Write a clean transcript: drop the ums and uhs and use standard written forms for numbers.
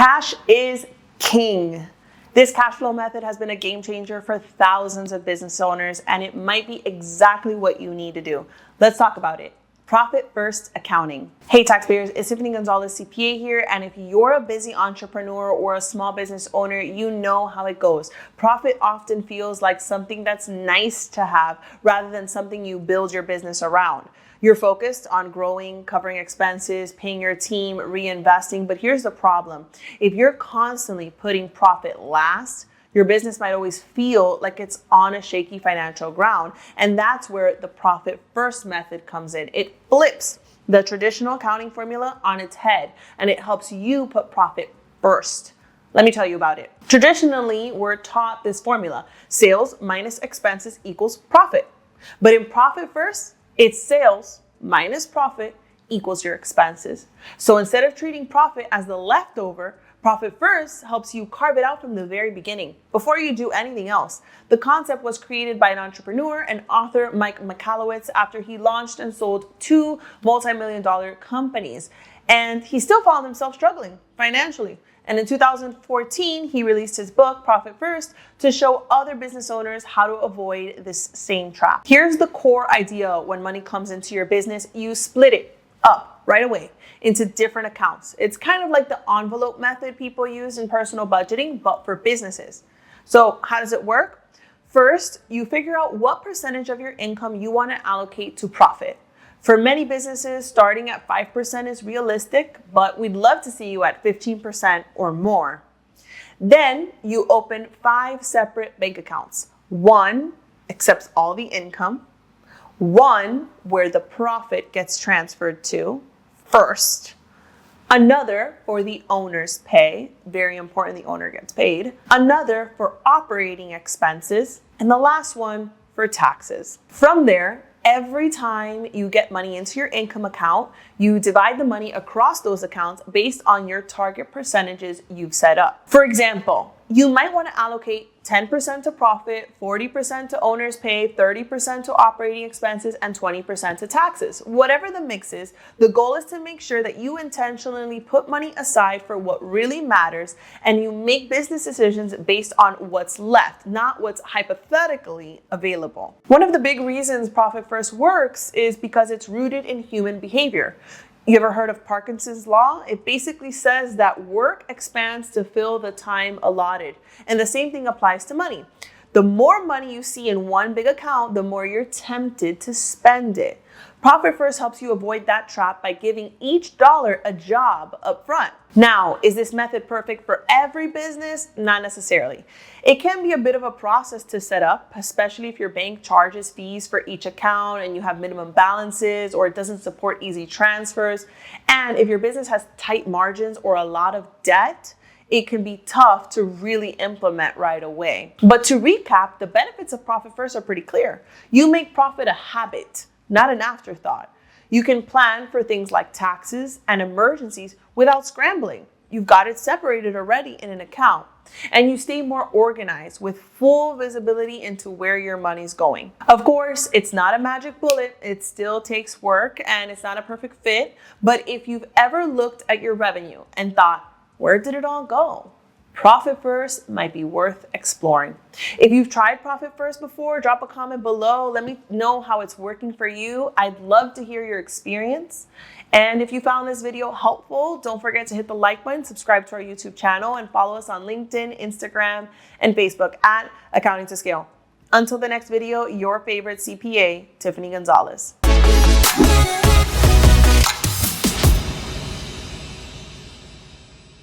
Cash is king. This cash flow method has been a game changer for thousands of business owners, and it might be exactly what you need to do. Let's talk about it. Profit first accounting. Hey taxpayers, it's Tiffany Gonzalez, CPA here, and if you're a busy entrepreneur or a small business owner, you know how it goes. Profit often feels like something that's nice to have rather than something you build your business around. You're focused on growing, covering expenses, paying your team, reinvesting, but here's the problem. If you're constantly putting profit last, your business might always feel like it's on a shaky financial ground, and that's where the profit first method comes in. It flips the traditional accounting formula on its head, and it helps you put profit first. Let me tell you about it. Traditionally, we're taught this formula: sales minus expenses equals profit. But in profit first, it's sales minus profit equals your expenses. So instead of treating profit as the leftover, profit first helps you carve it out from the very beginning, before you do anything else. The concept was created by an entrepreneur and author, Mike Michalowicz, after he launched and sold 2 multi-million-dollar companies. And he still found himself struggling financially. And in 2014, he released his book, Profit First, to show other business owners how to avoid this same trap. Here's the core idea: when money comes into your business, you split it up right away into different accounts. It's kind of like the envelope method people use in personal budgeting, but for businesses. So how does it work? First, you figure out what percentage of your income you want to allocate to profit. For many businesses, starting at 5% is realistic, but we'd love to see you at 15% or more. Then you open 5 separate bank accounts. One accepts all the income, one where the profit gets transferred to first, another for the owner's pay, very important, the owner gets paid, another for operating expenses, and the last one for taxes. From there, every time you get money into your income account, you divide the money across those accounts based on your target percentages you've set up. For example, you might want to allocate 10% to profit, 40% to owner's pay, 30% to operating expenses, and 20% to taxes. Whatever the mix is, the goal is to make sure that you intentionally put money aside for what really matters, and you make business decisions based on what's left, not what's hypothetically available. One of the big reasons Profit First works is because it's rooted in human behavior. You ever heard of Parkinson's law? It basically says that work expands to fill the time allotted. And the same thing applies to money. The more money you see in one big account, the more you're tempted to spend it. Profit First helps you avoid that trap by giving each dollar a job up front. Now, is this method perfect for every business? Not necessarily. It can be a bit of a process to set up, especially if your bank charges fees for each account and you have minimum balances, or it doesn't support easy transfers. And if your business has tight margins or a lot of debt, it can be tough to really implement right away. But to recap, the benefits of Profit First are pretty clear. You make profit a habit, not an afterthought. You can plan for things like taxes and emergencies without scrambling. You've got it separated already in an account, and you stay more organized with full visibility into where your money's going. Of course, it's not a magic bullet. It still takes work and it's not a perfect fit. But if you've ever looked at your revenue and thought, where did it all go? Profit First might be worth exploring. If you've tried Profit First before, drop a comment below. Let me know how it's working for you. I'd love to hear your experience. And if you found this video helpful, don't forget to hit the like button, subscribe to our YouTube channel, and follow us on LinkedIn, Instagram, and Facebook at Accounting to Scale. Until the next video, your favorite CPA, Tiffany Gonzalez.